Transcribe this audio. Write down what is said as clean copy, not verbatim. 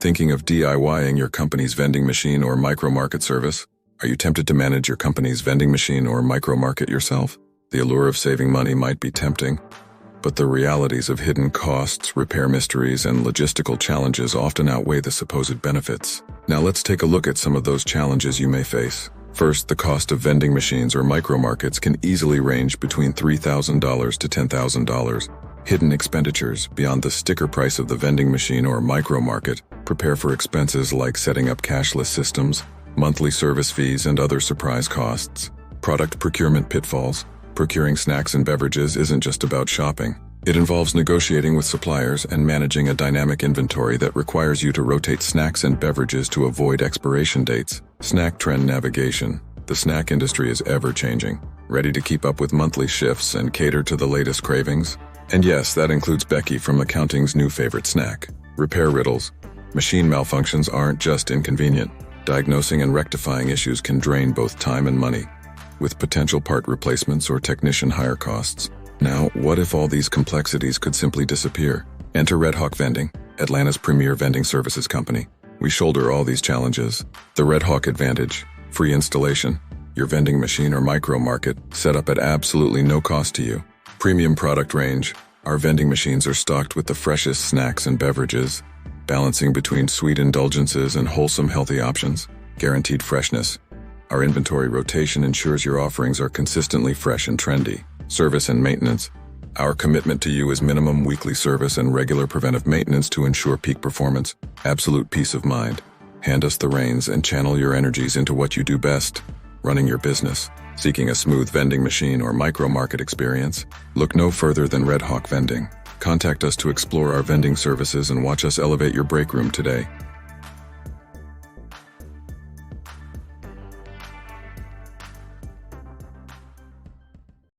Thinking of DIYing your company's vending machine or micro-market service? Are you tempted to manage your company's vending machine or micro-market yourself? The allure of saving money might be tempting, but the realities of hidden costs, repair mysteries, and logistical challenges often outweigh the supposed benefits. Now let's take a look at some of those challenges you may face. First, the cost of vending machines or micro-markets can easily range between $3,000 to $10,000. Hidden expenditures beyond the sticker price of the vending machine or micro-market. Prepare for expenses like setting up cashless systems, monthly service fees, and other surprise costs. Product procurement pitfalls. Procuring snacks and beverages isn't just about shopping. It involves negotiating with suppliers and managing a dynamic inventory that requires you to rotate snacks and beverages to avoid expiration dates. Snack trend navigation. The snack industry is ever-changing. Ready to keep up with monthly shifts and cater to the latest cravings? And yes, that includes Becky from accounting's new favorite snack. Repair riddles. Machine malfunctions aren't just inconvenient. Diagnosing and rectifying issues can drain both time and money, with potential part replacements or technician hire costs. Now, what if all these complexities could simply disappear? Enter Red Hawk Vending, Atlanta's premier vending services company. We shoulder all these challenges. The Red Hawk Advantage. Free installation. Your vending machine or micro-market set up at absolutely no cost to you. Premium product range. Our vending machines are stocked with the freshest snacks and beverages, balancing between sweet indulgences and wholesome healthy options. Guaranteed freshness. Our inventory rotation ensures your offerings are consistently fresh and trendy. Service and maintenance. Our commitment to you is minimum weekly service and regular preventive maintenance to ensure peak performance. Absolute peace of mind. Hand us the reins and channel your energies into what you do best, running your business. Seeking a smooth vending machine or micro-market experience? Look no further than Red Hawk Vending. Contact us to explore our vending services and watch us elevate your break room today.